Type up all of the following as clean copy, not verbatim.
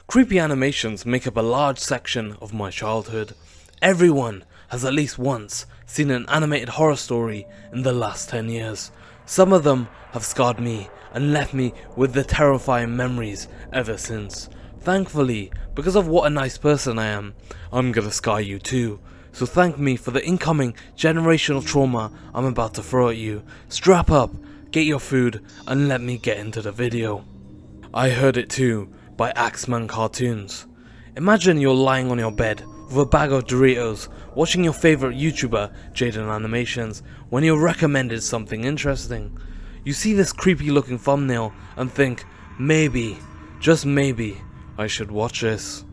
Creepy animations make up a large section of my childhood. Everyone has at least once seen an animated horror story in the last 10 years. Some of them have scarred me and left me with the terrifying memories ever since. Thankfully, because of what a nice person I am, I'm gonna scar you too. So thank me for the incoming generational trauma I'm about to throw at you. Strap up, get your food, and let me get into the video. I Heard It Too by Axeman Cartoons. Imagine you're lying on your bed with a bag of Doritos, watching your favorite YouTuber, Jaden Animations, when you're recommended something interesting. You see this creepy looking thumbnail and think, maybe, just maybe, I should watch this.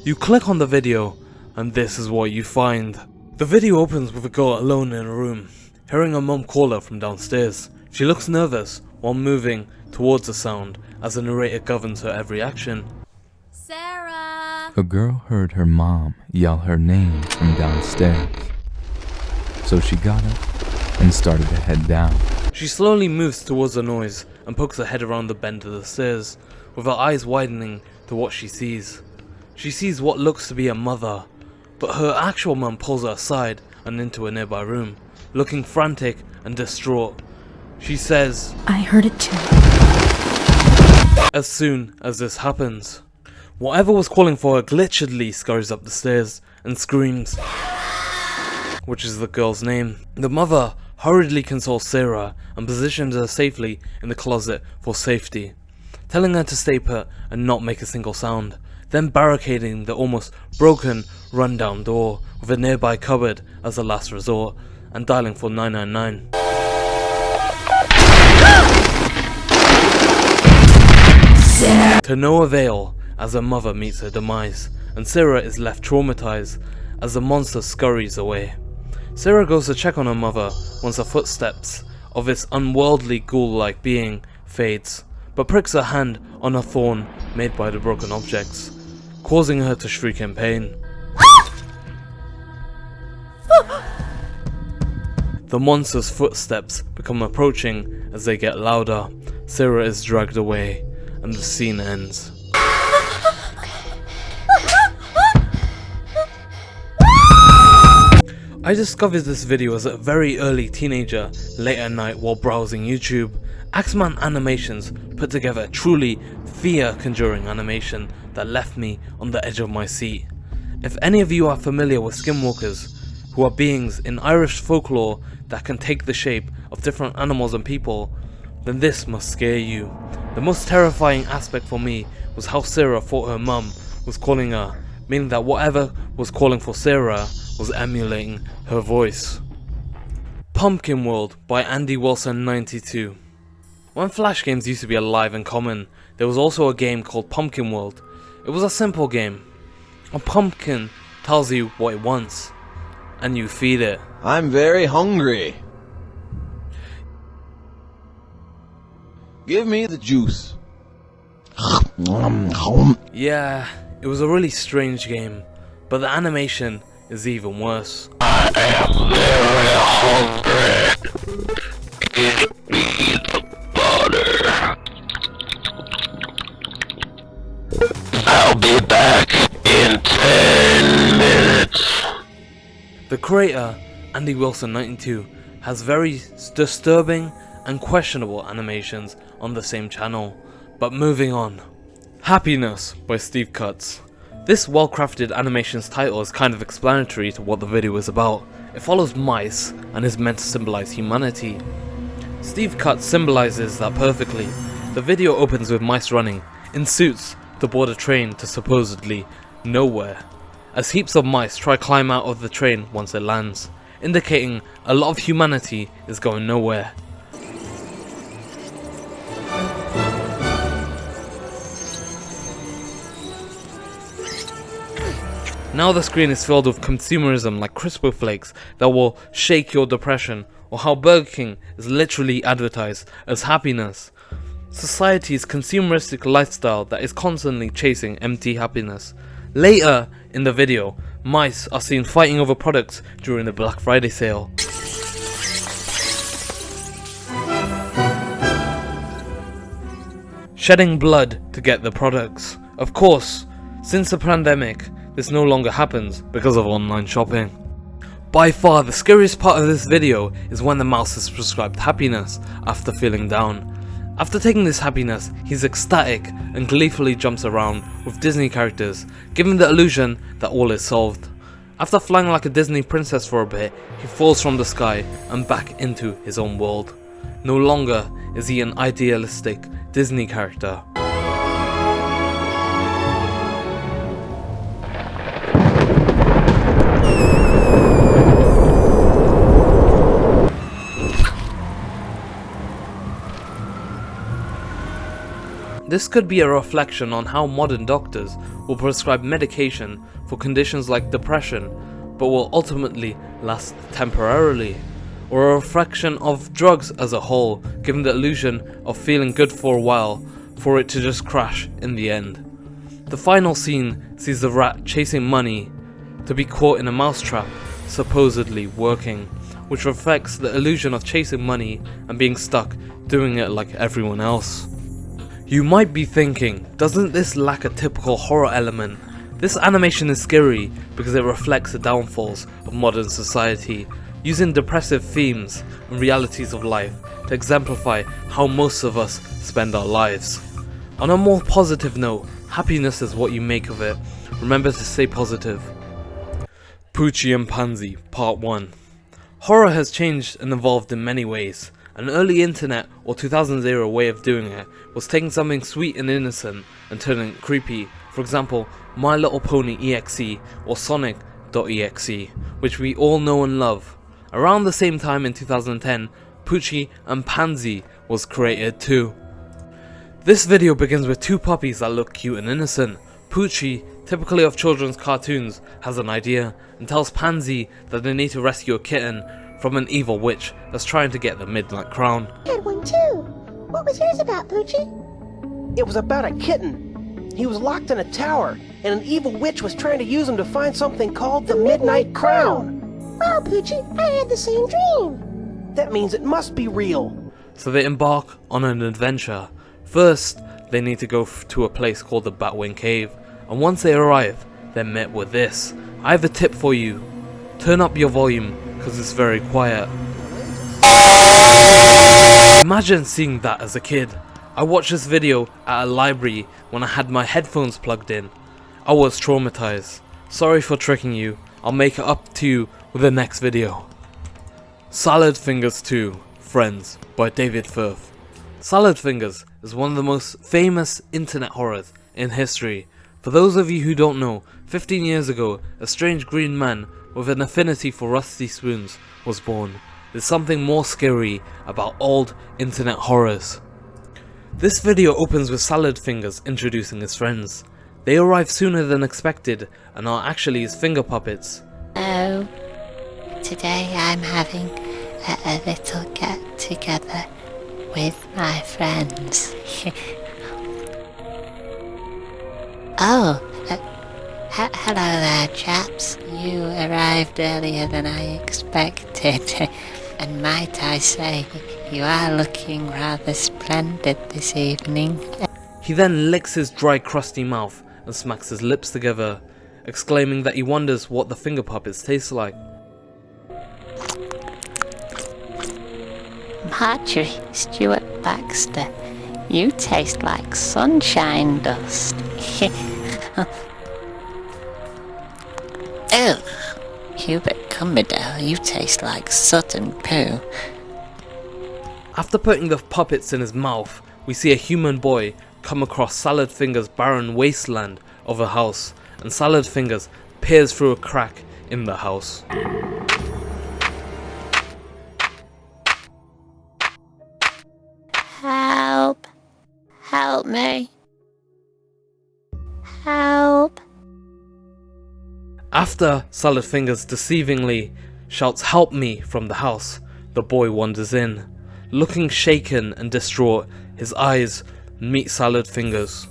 You click on the video and this is what you find. The video opens with a girl alone in a room, hearing her mum call her from downstairs. She looks nervous while moving towards the sound as the narrator governs her every action. Sarah! A girl heard her mom yell her name from downstairs, so she got up and started to head down. She slowly moves towards the noise and pokes her head around the bend of the stairs, with her eyes widening to what she sees. She sees what looks to be a mother, but her actual mum pulls her aside and into a nearby room, looking frantic and distraught. She says, I heard it too. As soon as this happens, whatever was calling for her glitchedly scurries up the stairs and screams, which is the girl's name. The mother hurriedly consoles Sarah and positions her safely in the closet for safety, telling her to stay put and not make a single sound, then barricading the almost broken, rundown door with a nearby cupboard as a last resort, and dialing for 999. To no avail, as her mother meets her demise, and Sarah is left traumatized as the monster scurries away. Sarah goes to check on her mother once the footsteps of this unworldly ghoul-like being fades, but pricks her hand on a thorn made by the broken objects, causing her to shriek in pain. The monster's footsteps become approaching as they get louder. Sarah is dragged away, and the scene ends. I discovered this video as a very early teenager, late at night while browsing YouTube. Axeman Animations put together a truly fear-conjuring animation that left me on the edge of my seat. If any of you are familiar with skinwalkers, who are beings in Irish folklore that can take the shape of different animals and people, then this must scare you. The most terrifying aspect for me was how Sarah thought her mum was calling her, meaning that whatever was calling for Sarah was emulating her voice. Pumpkin World by Andy Wilson 92. When flash games used to be alive and common, there was also a game called Pumpkin World. It was a simple game. A pumpkin tells you what it wants, and you feed it. I'm very hungry. Give me the juice. Yeah, it was a really strange game, but the animation is even worse. I am very hungry. Give me the butter. I'll be back in 10 minutes. The creator, Andy Wilson 92, has very disturbing and questionable animations on the same channel. But moving on. Happiness by Steve Cuts. This well-crafted animation's title is kind of explanatory to what the video is about. It follows mice and is meant to symbolize humanity. Steve Cuts symbolizes that perfectly. The video opens with mice running in suits to board a train to supposedly nowhere, as heaps of mice try to climb out of the train once it lands, indicating a lot of humanity is going nowhere. Now the screen is filled with consumerism like Crispo Flakes that will shake your depression, or how Burger King is literally advertised as happiness. Society's consumeristic lifestyle that is constantly chasing empty happiness. Later in the video, mice are seen fighting over products during the Black Friday sale. Shedding blood to get the products. Of course, Since the pandemic, this no longer happens because of online shopping. By far, the scariest part of this video is when the mouse is prescribed happiness after feeling down. After taking this happiness, he's ecstatic and gleefully jumps around with Disney characters, giving the illusion that all is solved. After flying like a Disney princess for a bit, he falls from the sky and back into his own world. No longer is he an idealistic Disney character. This could be a reflection on how modern doctors will prescribe medication for conditions like depression, but will ultimately last temporarily, or a reflection of drugs as a whole, giving the illusion of feeling good for a while, for it to just crash in the end. The final scene sees the rat chasing money to be caught in a mousetrap, supposedly working, which reflects the illusion of chasing money and being stuck doing it like everyone else. You might be thinking, doesn't this lack a typical horror element? This animation is scary because it reflects the downfalls of modern society, using depressive themes and realities of life to exemplify how most of us spend our lives. On a more positive note, happiness is what you make of it. Remember to stay positive. Poochee and Pansee, Part 1. Horror has changed and evolved in many ways. An early internet or 2000s era way of doing it was taking something sweet and innocent and turning it creepy. For example, My Little Pony EXE or Sonic.exe, which we all know and love. Around the same time in 2010, Poochee and Pansee was created too. This video begins with two puppies that look cute and innocent. Poochee, typically of children's cartoons, has an idea and tells Pansee that they need to rescue a kitten from an evil witch that's trying to get the Midnight Crown. I had one too. What was yours about, Poochee? It was about a kitten. He was locked in a tower, and an evil witch was trying to use him to find something called the Midnight Crown. Wow, Poochee, I had the same dream. That means it must be real. So they embark on an adventure. First, they need to go to a place called the Batwing Cave, and once they arrive, they're met with this. I have a tip for you. Turn up your volume, because it's very quiet. Imagine seeing that as a kid. I watched this video at a library when I had my headphones plugged in. I was traumatized. Sorry for tricking you. I'll make it up to you with the next video. Salad Fingers 2, Friends by David Firth. Salad Fingers is one of the most famous internet horrors in history. For those of you who don't know, 15 years ago, a strange green man with an affinity for rusty spoons was born. There's something more scary about old internet horrors. This video opens with Salad Fingers introducing his friends. They arrive sooner than expected and are actually his finger puppets. Oh, today I'm having a little get together with my friends. Oh, hello there, chaps. You arrived earlier than I expected, and might I say, you are looking rather splendid this evening. He then licks his dry, crusty mouth and smacks his lips together, exclaiming that he wonders what the finger puppets taste like. Marjorie Stewart Baxter, you taste like sunshine dust. Oh, Hubert Cumberdale, you taste like soot and poo. After putting the puppets in his mouth, we see a human boy come across Salad Fingers' barren wasteland of a house, and Salad Fingers peers through a crack in the house. Help! Help me! Help! After Salad Fingers deceivingly shouts "help me" from the house, the boy wanders in. Looking shaken and distraught, his eyes meet Salad Fingers.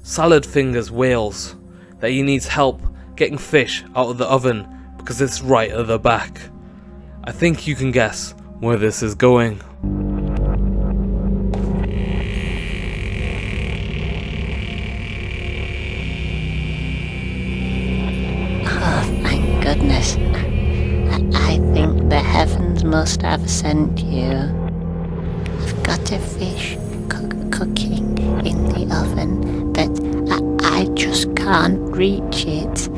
Salad Fingers wails that he needs help getting fish out of the oven because it's right at the back. I think you can guess where this is going. must have sent you. I've got a fish cooking in the oven, but I just can't reach it.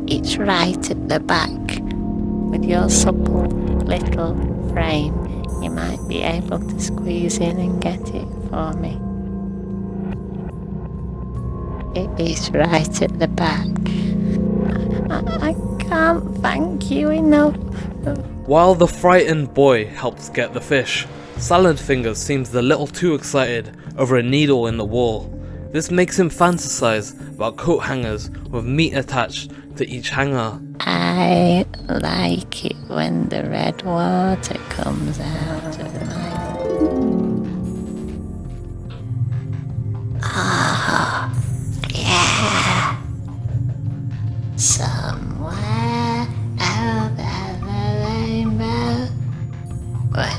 It's right at the back. With your supple little frame, you might be able to squeeze in and get it for me. It's right at the back. I can't thank you enough. While the frightened boy helps get the fish, Salad Fingers seems a little too excited over a needle in the wall. This makes him fantasize about coat hangers with meat attached to each hanger. I like it when the red water comes out of my... Oh, yeah. Somewhere over the rainbow,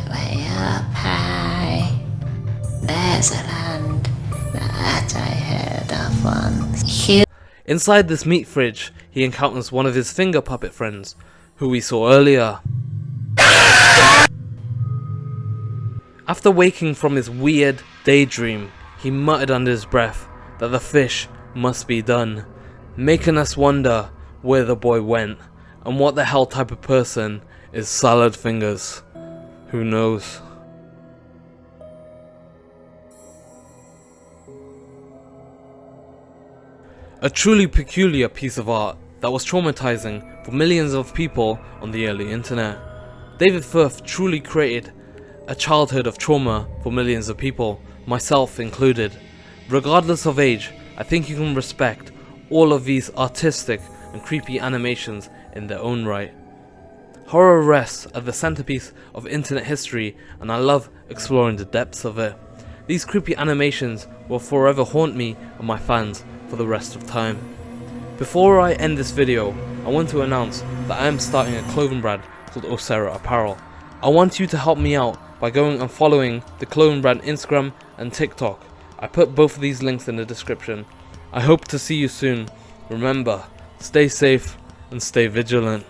way up high, there's a land that I heard of once. Inside this meat fridge, he encounters one of his finger puppet friends, who we saw earlier. After waking from his weird daydream, he muttered under his breath that the fish must be done, making us wonder where the boy went, and what the hell type of person is Salad Fingers. Who knows? A truly peculiar piece of art that was traumatizing for millions of people on the early internet. David Firth truly created a childhood of trauma for millions of people, myself included. Regardless of age, I think you can respect all of these artistic and creepy animations in their own right. Horror rests at the centerpiece of internet history, and I love exploring the depths of it. These creepy animations will forever haunt me and my fans for the rest of time. Before I end this video, I want to announce that I am starting a clothing brand called Osera Apparel. I want you to help me out by going and following the clothing brand Instagram and TikTok. I put both of these links in the description. I hope to see you soon. Remember, stay safe and stay vigilant.